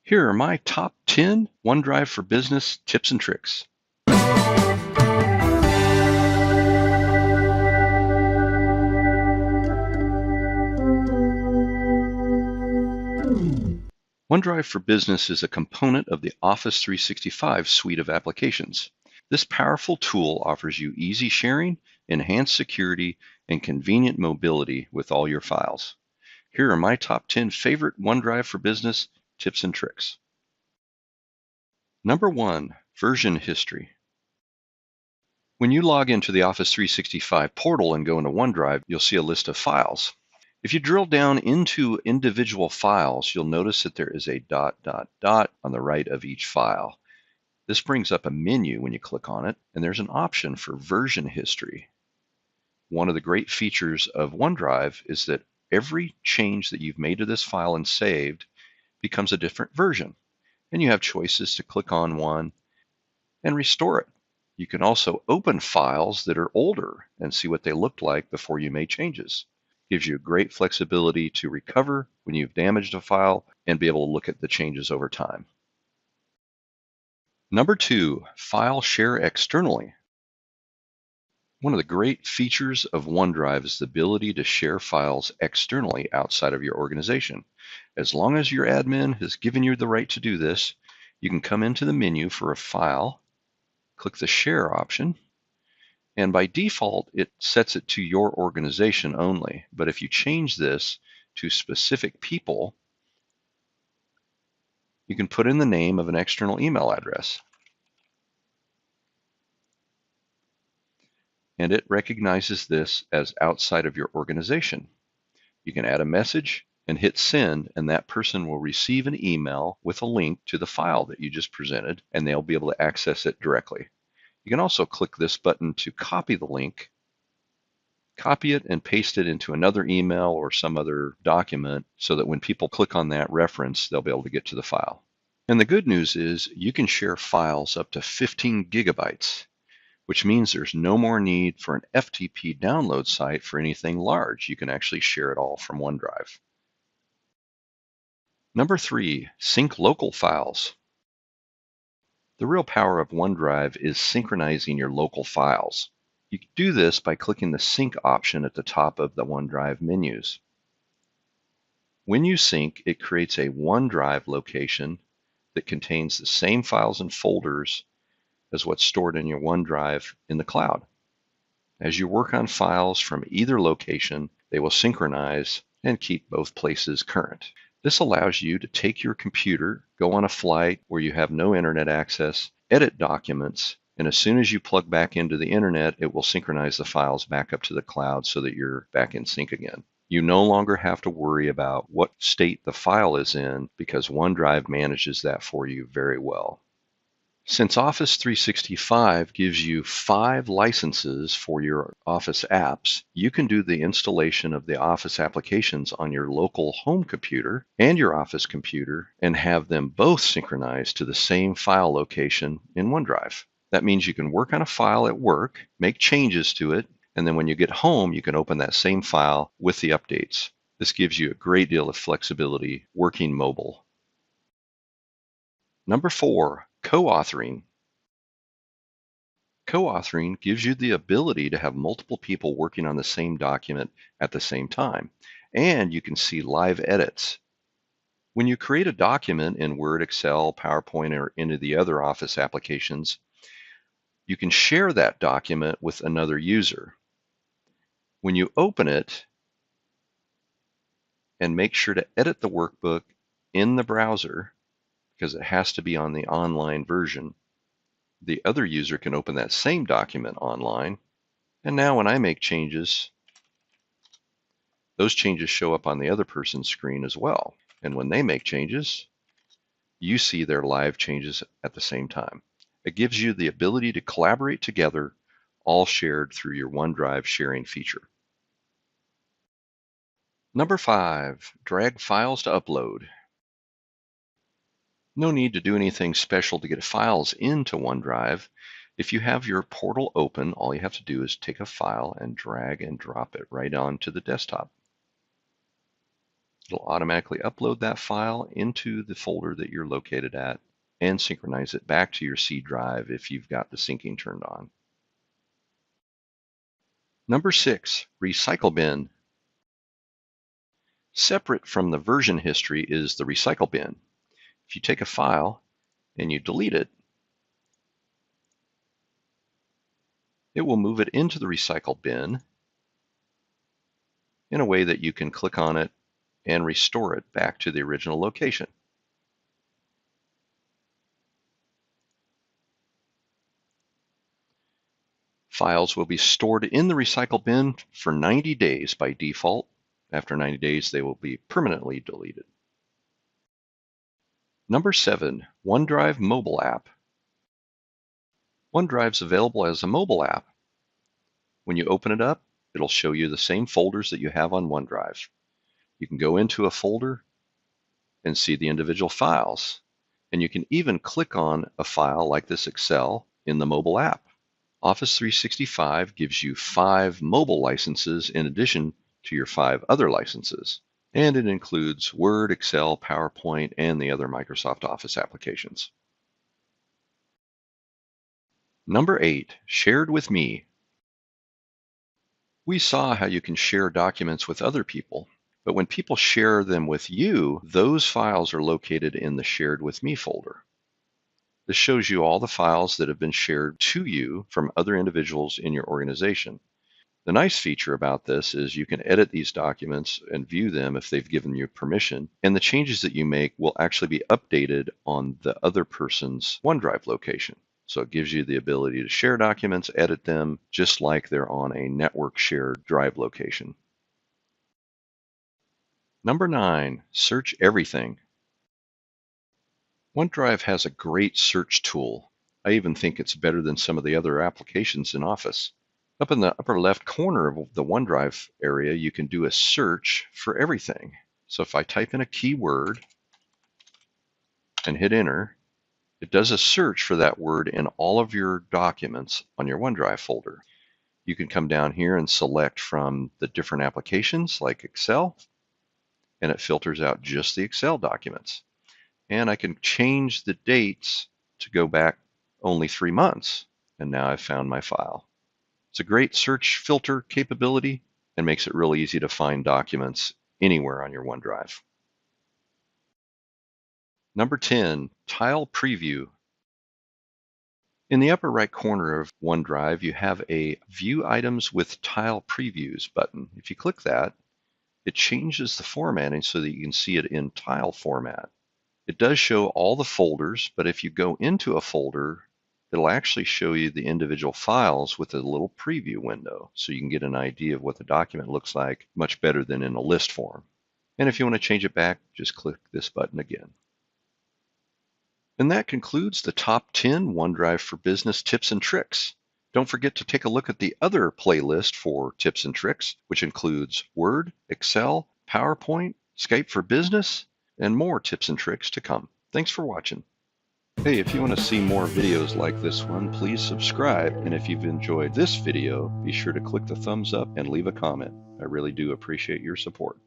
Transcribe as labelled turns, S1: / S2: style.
S1: Here are my top 10 OneDrive for Business tips and tricks. OneDrive for Business is a component of the Office 365 suite of applications. This powerful tool offers you easy sharing, enhanced security, and convenient mobility with all your files. Here are my top 10 favorite OneDrive for Business tips and tricks. Number 1, version history. When you log into the Office 365 portal and go into OneDrive, you'll see a list of files. If you drill down into individual files, you'll notice that there is a ... on the right of each file. This brings up a menu when you click on it, and there's an option for version history. One of the great features of OneDrive is that every change that you've made to this file and saved becomes a different version, and you have choices to click on one and restore it. You can also open files that are older and see what they looked like before you made changes. Gives you great flexibility to recover when you've damaged a file and be able to look at the changes over time. Number 2, file share externally. One of the great features of OneDrive is the ability to share files externally outside of your organization. As long as your admin has given you the right to do this, you can come into the menu for a file, click the share option, and by default, it sets it to your organization only. But if you change this to specific people, you can put in the name of an external email address. And it recognizes this as outside of your organization. You can add a message and hit send, and that person will receive an email with a link to the file that you just presented, and they'll be able to access it directly. You can also click this button to copy the link, copy it and paste it into another email or some other document so that when people click on that reference, they'll be able to get to the file. And the good news is you can share files up to 15 gigabytes, which means there's no more need for an FTP download site for anything large. You can actually share it all from OneDrive. Number 3, sync local files. The real power of OneDrive is synchronizing your local files. You can do this by clicking the sync option at the top of the OneDrive menus. When you sync, it creates a OneDrive location that contains the same files and folders as what's stored in your OneDrive in the cloud. As you work on files from either location, they will synchronize and keep both places current. This allows you to take your computer, go on a flight where you have no internet access, edit documents, and as soon as you plug back into the internet, it will synchronize the files back up to the cloud so that you're back in sync again. You no longer have to worry about what state the file is in because OneDrive manages that for you very well. Since Office 365 gives you 5 licenses for your Office apps, you can do the installation of the Office applications on your local home computer and your Office computer and have them both synchronized to the same file location in OneDrive. That means you can work on a file at work, make changes to it, and then when you get home, you can open that same file with the updates. This gives you a great deal of flexibility working mobile. Number 4, co-authoring. Co-authoring gives you the ability to have multiple people working on the same document at the same time, and you can see live edits. When you create a document in Word, Excel, PowerPoint, or any of the other Office applications, you can share that document with another user. When you open it, and make sure to edit the workbook in the browser, because it has to be on the online version, the other user can open that same document online. And now when I make changes, those changes show up on the other person's screen as well. And when they make changes, you see their live changes at the same time. It gives you the ability to collaborate together, all shared through your OneDrive sharing feature. Number 5, drag files to upload. No need to do anything special to get files into OneDrive. If you have your portal open, all you have to do is take a file and drag and drop it right onto the desktop. It'll automatically upload that file into the folder that you're located at and synchronize it back to your C drive if you've got the syncing turned on. Number 6, recycle bin. Separate from the version history is the recycle bin. If you take a file and you delete it, it will move it into the recycle bin in a way that you can click on it and restore it back to the original location. Files will be stored in the recycle bin for 90 days by default. After 90 days, they will be permanently deleted. Number 7, OneDrive mobile app. OneDrive is available as a mobile app. When you open it up, it'll show you the same folders that you have on OneDrive. You can go into a folder and see the individual files, and you can even click on a file like this Excel in the mobile app. Office 365 gives you 5 mobile licenses in addition to your 5 other licenses, and it includes Word, Excel, PowerPoint, and the other Microsoft Office applications. Number 8, shared with me. We saw how you can share documents with other people, but when people share them with you, those files are located in the shared with me folder. This shows you all the files that have been shared to you from other individuals in your organization. The nice feature about this is you can edit these documents and view them if they've given you permission, and the changes that you make will actually be updated on the other person's OneDrive location. So it gives you the ability to share documents, edit them, just like they're on a network shared drive location. Number 9, search everything. OneDrive has a great search tool. I even think it's better than some of the other applications in Office. Up in the upper left corner of the OneDrive area, you can do a search for everything. So if I type in a keyword and hit enter, it does a search for that word in all of your documents on your OneDrive folder. You can come down here and select from the different applications like Excel, and it filters out just the Excel documents. And I can change the dates to go back only 3 months, and now I've found my file. It's a great search filter capability and makes it really easy to find documents anywhere on your OneDrive. Number 10, Tile Preview. In the upper right corner of OneDrive, you have a View Items with Tile Previews button. If you click that, it changes the formatting so that you can see it in tile format. It does show all the folders, but if you go into a folder, it'll actually show you the individual files with a little preview window, so you can get an idea of what the document looks like much better than in a list form. And if you want to change it back, just click this button again. And that concludes the top 10 OneDrive for Business tips and tricks. Don't forget to take a look at the other playlist for tips and tricks, which includes Word, Excel, PowerPoint, Skype for Business, and more tips and tricks to come. Thanks for watching. Hey, if you want to see more videos like this one, please subscribe. And if you've enjoyed this video, be sure to click the thumbs up and leave a comment. I really do appreciate your support.